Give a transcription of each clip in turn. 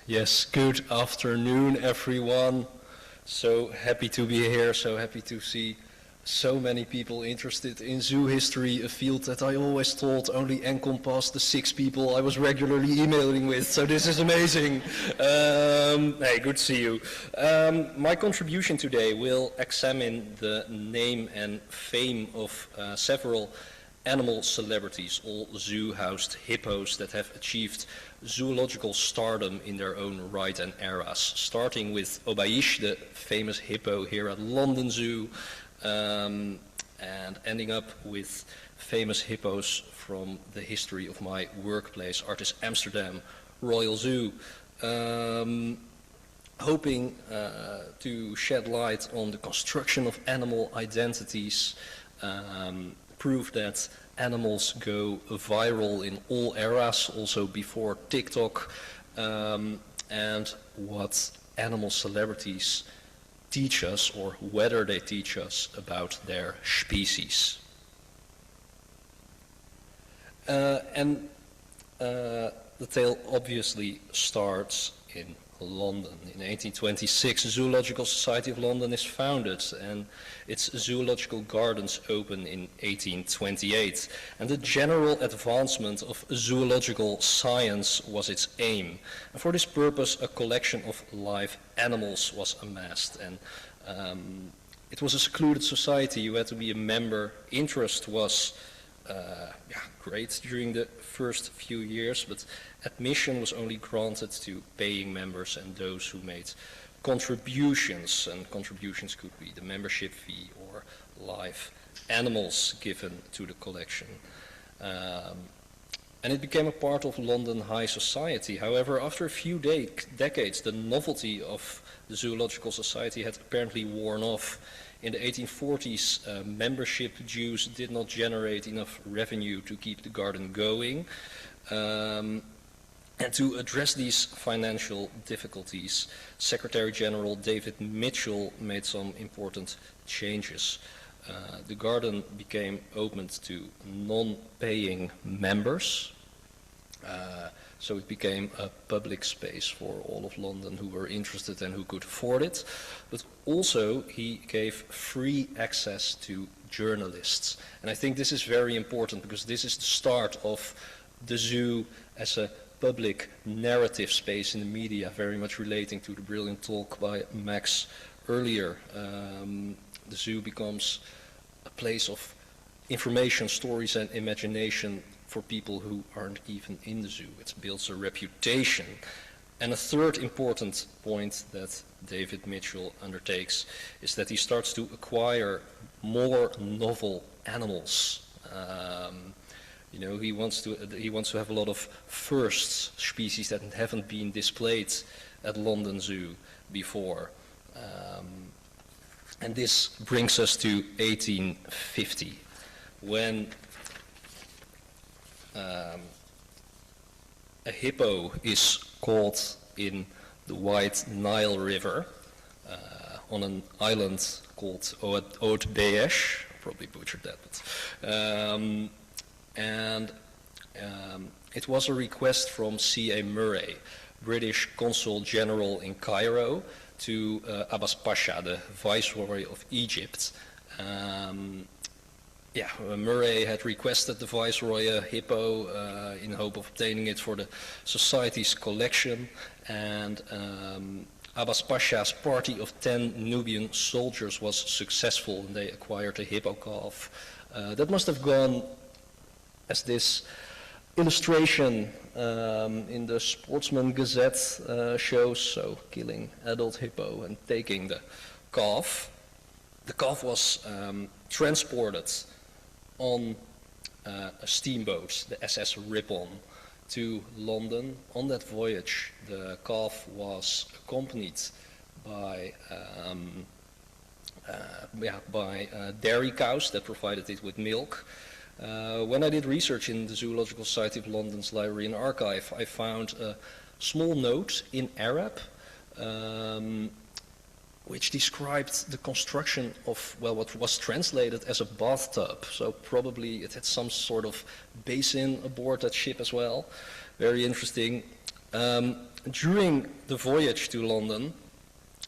Yes, good afternoon, everyone. So happy to be here, so happy to see so many people interested in zoo history, a field that I always thought only encompassed the 6 people I was regularly emailing with. So this is amazing. Hey, good to see you. My contribution today will examine the name and fame of several animal celebrities, all zoo-housed hippos that have achieved zoological stardom in their own right and eras, starting with Obaysch, the famous hippo here at London Zoo, and ending up with famous hippos from the history of my workplace, ARTIS Amsterdam Royal Zoo. Hoping to shed light on the construction of animal identities, prove that animals go viral in all eras, also before TikTok, and what animal celebrities teach us, or whether they teach us, about their species. The tale obviously starts in London. In 1826, the Zoological Society of London is founded, and its zoological gardens open in 1828. And the general advancement of zoological science was its aim. And for this purpose, a collection of live animals was amassed. And it was a secluded society. You had to be a member. Interest was great during the first few years, but admission was only granted to paying members and those who made contributions, and contributions could be the membership fee or live animals given to the collection. And it became a part of London high society. However, after a few decades, the novelty of the Zoological Society had apparently worn off. In the 1840s, membership dues did not generate enough revenue to keep the garden going. And to address these financial difficulties, Secretary General David Mitchell made some important changes. The garden became opened to non-paying members. So it became a public space for all of London who were interested and who could afford it. But also he gave free access to journalists. And I think this is very important, because this is the start of the zoo as a public narrative space in the media, very much relating to the brilliant talk by Max earlier. The zoo becomes a place of information, stories and imagination for people who aren't even in the zoo. It builds a reputation. And a third important point that David Mitchell undertakes is that he starts to acquire more novel animals. He wants to have a lot of firsts, species that haven't been displayed at London Zoo before. And this brings us to 1850, when a hippo is caught in the White Nile River on an island called Obaysch. Probably butchered that, but it was a request from C.A. Murray, British Consul General in Cairo, to Abbas Pasha, the Viceroy of Egypt. Murray had requested the Viceroy a hippo in hope of obtaining it for the Society's collection, and Abbas Pasha's party of 10 Nubian soldiers was successful, and they acquired a hippo calf. That must have gone as this illustration in the Sportsman Gazette shows, so killing adult hippo and taking the calf. The calf was transported on a steamboat, the SS Ripon, to London. On that voyage, the calf was accompanied by dairy cows that provided it with milk. When I did research in the Zoological Society of London's Library and Archive, I found a small note in Arab which described the construction of, well, what was translated as a bathtub. So probably it had some sort of basin aboard that ship as well. Very interesting. During the voyage to London,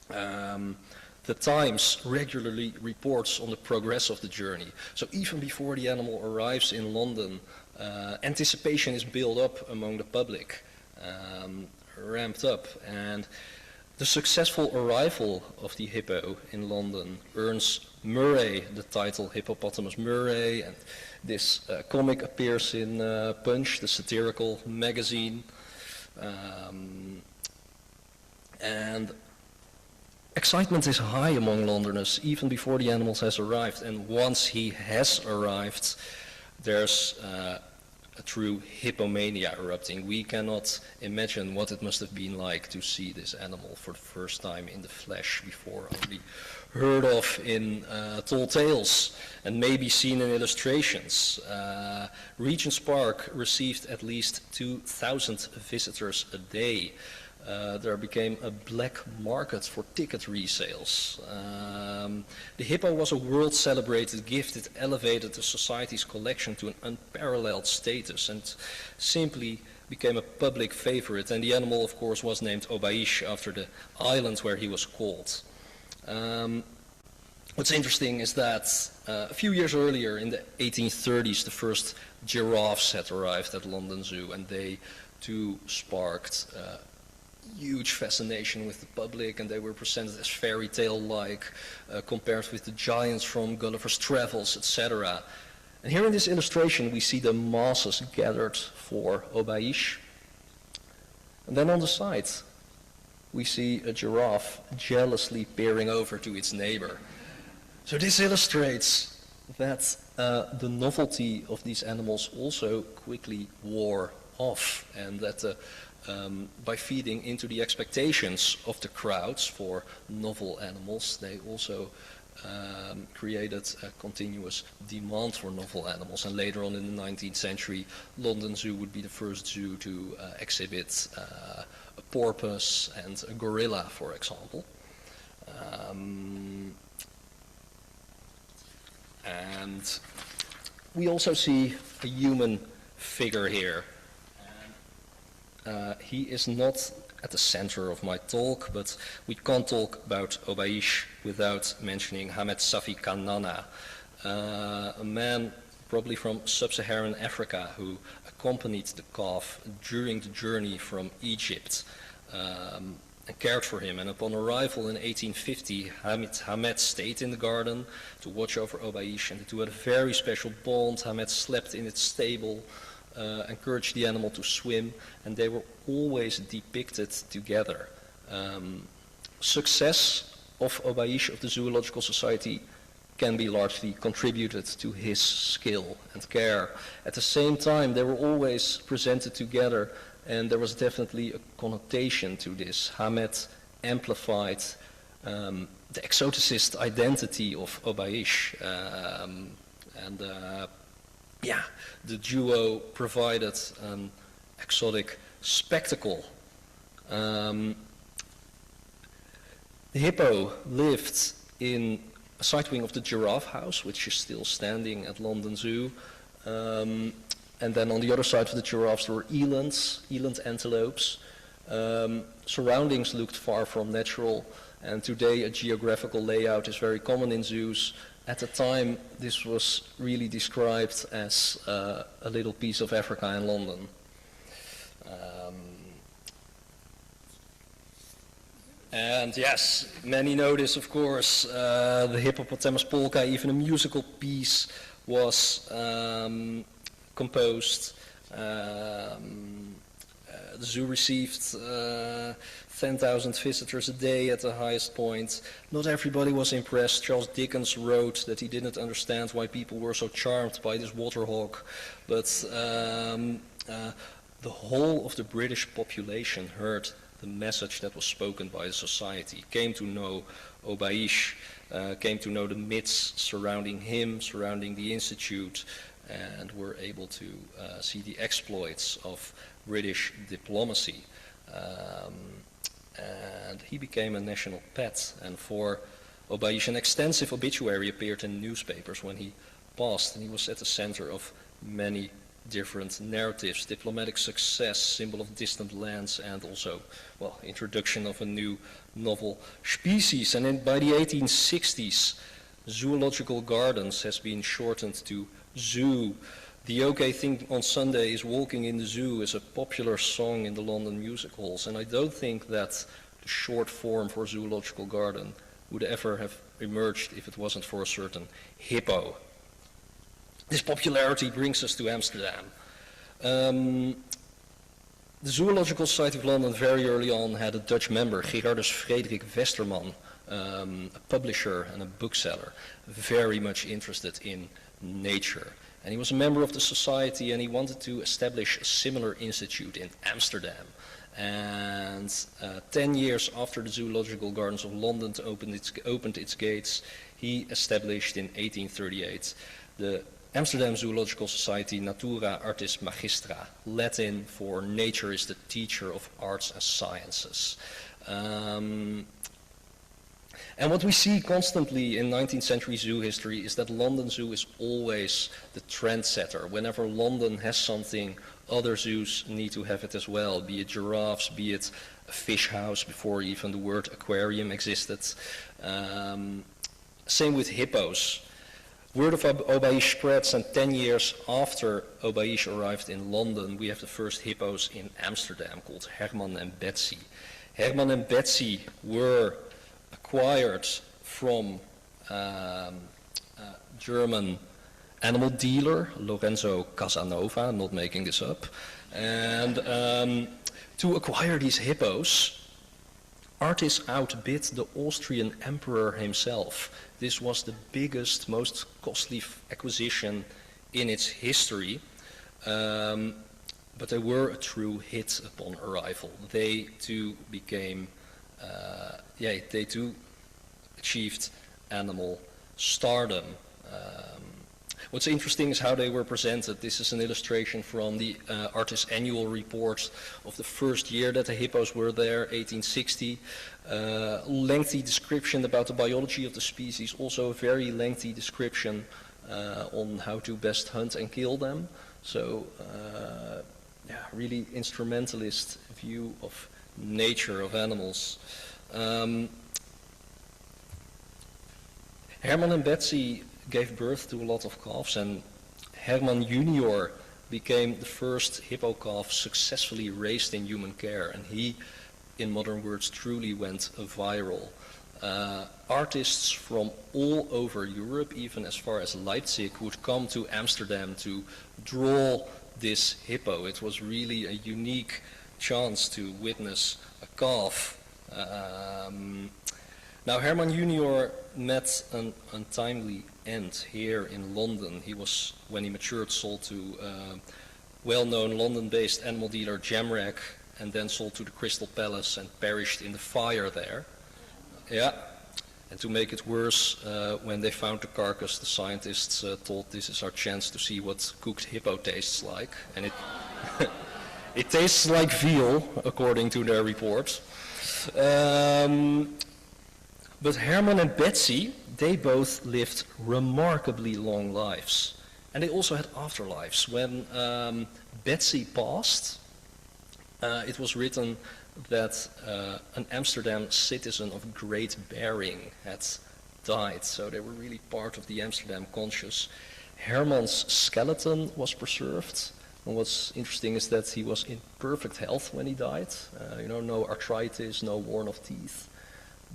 the Times regularly reports on the progress of the journey. So even before the animal arrives in London, anticipation is built up among the public, ramped up, and the successful arrival of the hippo in London earns Murray the title Hippopotamus Murray, and this comic appears in Punch, the satirical magazine, and excitement is high among Londoners even before the animal has arrived, and once he has arrived, there's a true hippomania erupting. We cannot imagine what it must have been like to see this animal for the first time in the flesh before, only heard of in tall tales and maybe seen in illustrations. Regent's Park received at least 2,000 visitors a day. There became a black market for ticket resales. The hippo was a world-celebrated gift. It elevated the society's collection to an unparalleled status and simply became a public favorite. And the animal, of course, was named Obaysch after the island where he was caught. What's interesting is that a few years earlier, in the 1830s, the first giraffes had arrived at London Zoo, and they too sparked huge fascination with the public, and they were presented as fairy tale-like, compared with the giants from Gulliver's Travels, etc. And here in this illustration we see the masses gathered for Obaysch. And then on the side we see a giraffe jealously peering over to its neighbor. So this illustrates that the novelty of these animals also quickly wore off, and that by feeding into the expectations of the crowds for novel animals, they also created a continuous demand for novel animals. And later on in the 19th century, London Zoo would be the first zoo to exhibit a porpoise and a gorilla, for example. And we also see a human figure here. He is not at the center of my talk, but we can't talk about Obaysch without mentioning Hamed Safi Kanana, a man probably from sub-Saharan Africa who accompanied the calf during the journey from Egypt and cared for him. And upon arrival in 1850, Hamed stayed in the garden to watch over Obaysch, and the two had a very special bond. Hamed slept in its stable, encouraged the animal to swim, and they were always depicted together. Success of Obaysch of the Zoological Society can be largely contributed to his skill and care. At the same time, they were always presented together, and there was definitely a connotation to this. Hamed amplified the exoticist identity of Obaysch, the duo provided an exotic spectacle. The hippo lived in a side wing of the giraffe house, which is still standing at London Zoo. And then on the other side of the giraffes there were eland antelopes. Surroundings looked far from natural, and today a geographical layout is very common in zoos. At the time, this was really described as a little piece of Africa in London. And yes, many know this, of course, the hippopotamus polka, even a musical piece was composed. The zoo received 10,000 visitors a day at the highest point. Not everybody was impressed. Charles Dickens wrote that he didn't understand why people were so charmed by this water hawk. But the whole of the British population heard the message that was spoken by the society, came to know Obaysch, came to know the myths surrounding him, surrounding the institute, and were able to see the exploits of British diplomacy. And he became a national pet, and for Obaysch an extensive obituary appeared in newspapers when he passed, and he was at the center of many different narratives, diplomatic success, symbol of distant lands, and also, well, introduction of a new novel species. And by the 1860s, zoological gardens has been shortened to zoo. The OK thing on Sunday is walking in the zoo is a popular song in the London music halls, and I don't think that the short form for zoological garden would ever have emerged if it wasn't for a certain hippo. This popularity brings us to Amsterdam. The Zoological Society of London very early on had a Dutch member, Gerardus Frederik Westerman, a publisher and a bookseller, very much interested in nature. And he was a member of the society, and he wanted to establish a similar institute in Amsterdam. And 10 years after the Zoological Gardens of London opened its gates, he established in 1838 the Amsterdam Zoological Society Natura Artis Magistra, Latin for nature is the teacher of arts and sciences. And what we see constantly in 19th century zoo history is that London Zoo is always the trendsetter. Whenever London has something, other zoos need to have it as well, be it giraffes, be it a fish house before even the word aquarium existed. Same with hippos. Word of Obaysch spreads, and 10 years after Obaysch arrived in London, we have the first hippos in Amsterdam called Herman and Betsy. Herman and Betsy were acquired from German animal dealer Lorenzo Casanova, not making this up. And to acquire these hippos, ARTIS outbid the Austrian emperor himself. This was the biggest, most costly acquisition in its history, but they were a true hit upon arrival. They too became, they too achieved animal stardom. What's interesting is how they were presented. This is an illustration from the ARTIS annual report of the first year that the hippos were there, 1860. Lengthy description about the biology of the species, also a very lengthy description on how to best hunt and kill them. So, really instrumentalist view of nature, of animals. Herman and Betsy gave birth to a lot of calves, and Herman Jr. became the first hippo calf successfully raised in human care, and he, in modern words, truly went viral. Artists from all over Europe, even as far as Leipzig, would come to Amsterdam to draw this hippo. It was really a unique chance to witness a calf. Now, Herman Jr. met an untimely end here in London. He was, when he matured, sold to well-known London-based animal dealer Jamrach, and then sold to the Crystal Palace and perished in the fire there. Yeah, and to make it worse, when they found the carcass, the scientists thought this is our chance to see what cooked hippo tastes like, and it tastes like veal, according to their report. But Herman and Betsy, they both lived remarkably long lives. And they also had afterlives. When Betsy passed, it was written that an Amsterdam citizen of great bearing had died. So they were really part of the Amsterdam conscious. Herman's skeleton was preserved. And what's interesting is that he was in perfect health when he died. No arthritis, no worn-off teeth.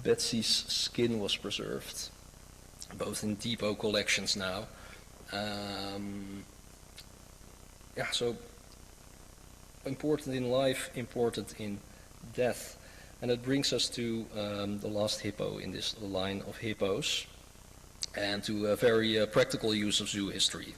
Betsy's skin was preserved, both in depot collections now. So important in life, important in death. And that brings us to the last hippo in this line of hippos, and to a very practical use of zoo history.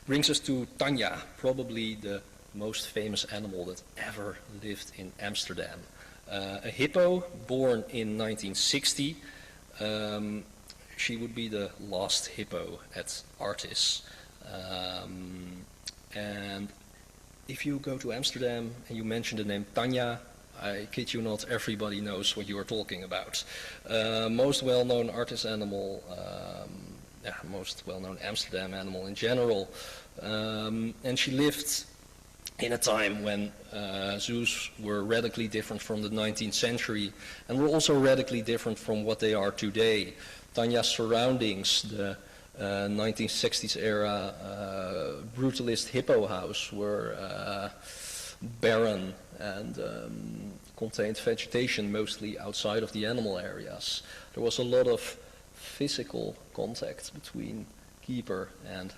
Brings us to Tanja, probably the most famous animal that ever lived in Amsterdam. A hippo born in 1960. She would be the last hippo at ARTIS. And if you go to Amsterdam and you mention the name Tanja, I kid you not, everybody knows what you are talking about. Most well-known ARTIS animal, most well-known Amsterdam animal in general. And she lived in a time when zoos were radically different from the 19th century and were also radically different from what they are today. Tanja's surroundings, the 1960s era brutalist hippo house, were barren and contained vegetation mostly outside of the animal areas. There was a lot of physical contact between keeper and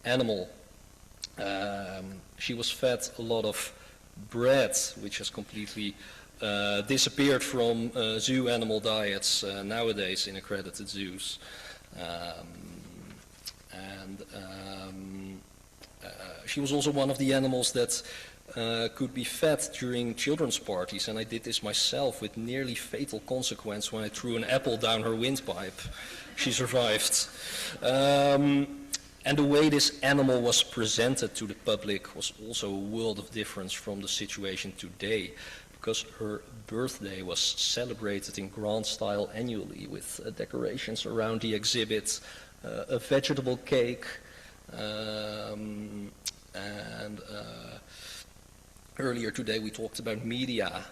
animal. She was fed a lot of bread, which has completely disappeared from zoo animal diets nowadays in accredited zoos. She was also one of the animals that could be fed during children's parties, and I did this myself with nearly fatal consequence when I threw an apple down her windpipe. She survived. And the way this animal was presented to the public was also a world of difference from the situation today, because her birthday was celebrated in grand style annually with decorations around the exhibit, a vegetable cake, earlier today we talked about media,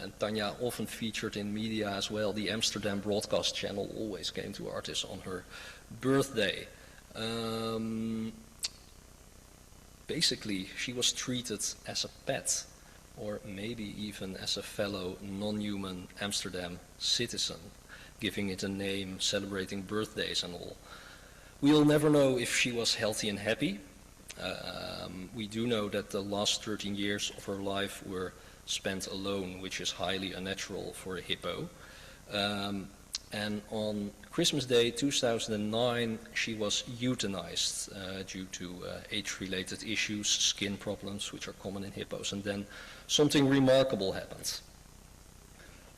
and Tanja often featured in media as well. The Amsterdam broadcast channel always came to ARTIS on her birthday. Basically, she was treated as a pet, or maybe even as a fellow non-human Amsterdam citizen, giving it a name, celebrating birthdays and all. We'll never know if she was healthy and happy. We do know that the last 13 years of her life were spent alone, which is highly unnatural for a hippo. And on Christmas Day 2009, she was euthanized due to age-related issues, skin problems, which are common in hippos, and then something remarkable happened.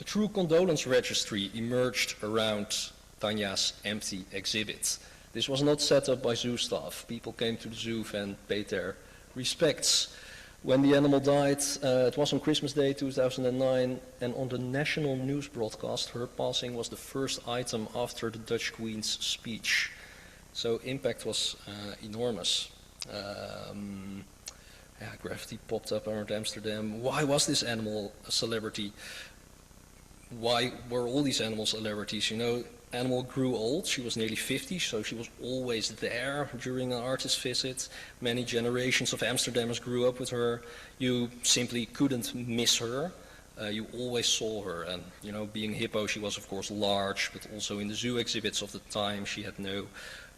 A true condolence registry emerged around Tanja's empty exhibit. This was not set up by zoo staff. People came to the zoo and paid their respects. When the animal died, it was on Christmas Day 2009, and on the national news broadcast, her passing was the first item after the Dutch Queen's speech. So impact was enormous. Graffiti popped up around Amsterdam. Why was this animal a celebrity? Why were all these animals celebrities? You know, animal grew old. She was nearly 50, so she was always there during an artist visit. Many generations of Amsterdammers grew up with her. You simply couldn't miss her. You always saw her. And, you know, being hippo, she was, of course, large, but also in the zoo exhibits of the time, she had no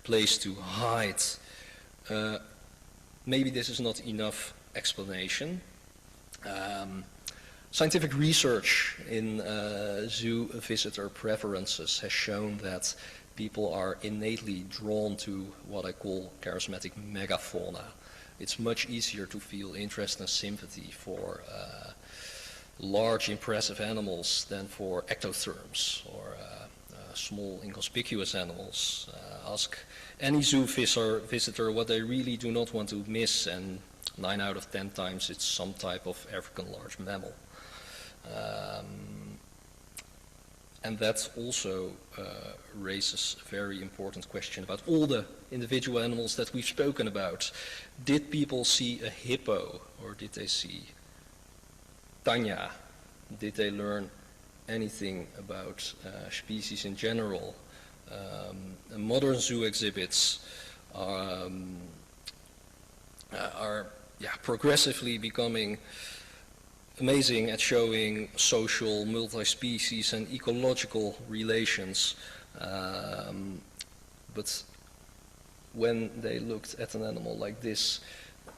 place to hide. Maybe this is not enough explanation. Scientific research in zoo visitor preferences has shown that people are innately drawn to what I call charismatic megafauna. It's much easier to feel interest and sympathy for large, impressive animals than for ectotherms or small, inconspicuous animals. Ask any zoo visitor what they really do not want to miss, and 9 out of 10 times it's some type of African large mammal. And that also raises a very important question about all the individual animals that we've spoken about. Did people see a hippo, or did they see Tanja? Did they learn anything about species in general? Modern zoo exhibits are progressively becoming amazing at showing social, multi-species and ecological relations. But when they looked at an animal like this,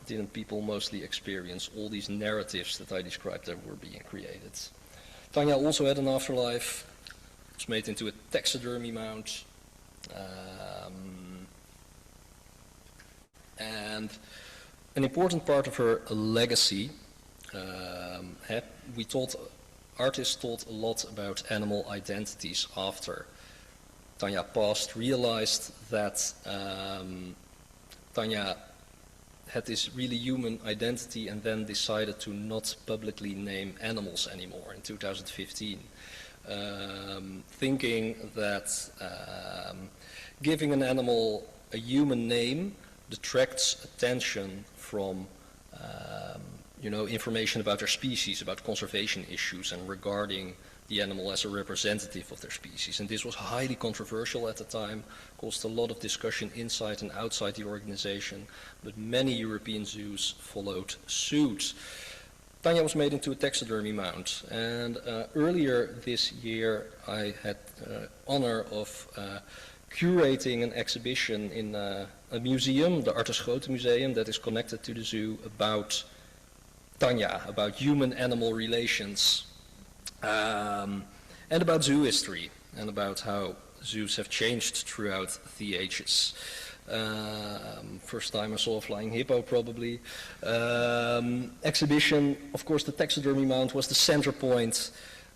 didn't people mostly experience all these narratives that I described that were being created? Tanja also had an afterlife. Was made into a taxidermy mount. And an important part of her legacy, artists taught a lot about animal identities after Tanja passed, realized that Tanja had this really human identity, and then decided to not publicly name animals anymore in 2015. Thinking that Giving an animal a human name detracts attention from information about their species, about conservation issues, and regarding the animal as a representative of their species. And this was highly controversial at the time, caused a lot of discussion inside and outside the organization, but many European zoos followed suit. Tanja was made into a taxidermy mount, and earlier this year I had the honor of curating an exhibition in a museum, the ARTIS Museum, that is connected to the zoo, about Tanja, about human-animal relations, and about zoo history, and about how zoos have changed throughout the ages. First time I saw a flying hippo, probably. Exhibition, of course, the taxidermy mount was the center point,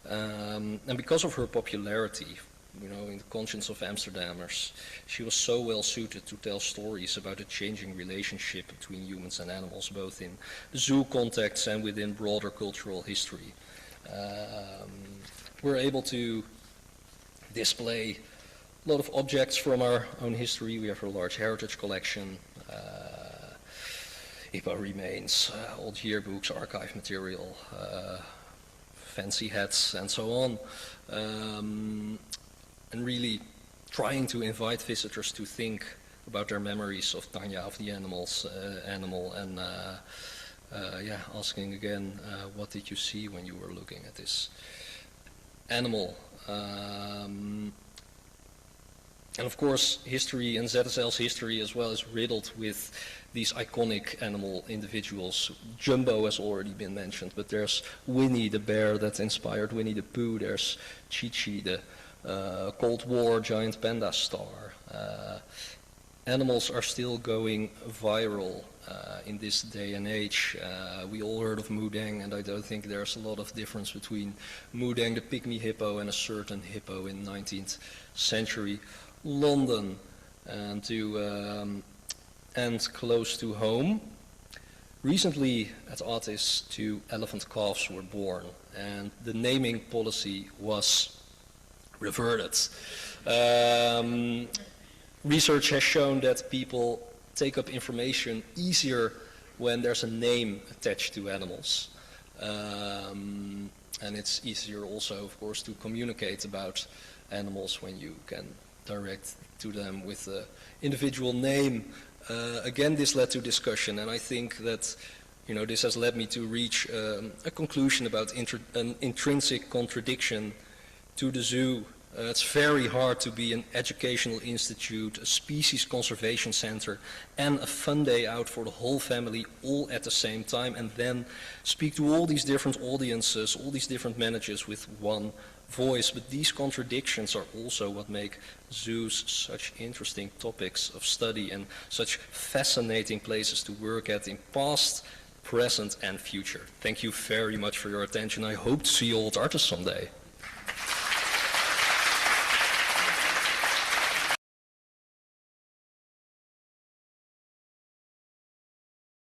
and because of her popularity, in the conscience of Amsterdammers, she was so well suited to tell stories about a changing relationship between humans and animals, both in the zoo context and within broader cultural history. We're able to display a lot of objects from our own history. We have a large heritage collection, hippo remains, old yearbooks, archive material, fancy hats, and so on. And really trying to invite visitors to think about their memories of Tanja, of the animal, and asking again, what did you see when you were looking at this animal? And of course, history and ZSL's history as well is riddled with these iconic animal individuals. Jumbo has already been mentioned, but there's Winnie the bear that inspired Winnie the Pooh. There's Chi-Chi, the Cold War giant panda star. Animals are still going viral in this day and age. We all heard of Mudeng, and I don't think there's a lot of difference between Mudeng, the pygmy hippo, and a certain hippo in 19th century London. And to end close to home, recently at ARTIS 2 elephant calves were born, and the naming policy was reverted. Research has shown that people take up information easier when there's a name attached to animals. And it's easier also, of course, to communicate about animals when you can direct to them with the individual name. Again, this led to discussion, and I think that this has led me to reach a conclusion about an intrinsic contradiction to the zoo. It's very hard to be an educational institute, a species conservation center, and a fun day out for the whole family all at the same time, and then speak to all these different audiences, all these different managers with one voice. But these contradictions are also what make zoos such interesting topics of study and such fascinating places to work at in past, present, and future. Thank you very much for your attention. I hope to see you all at ARTIS someday.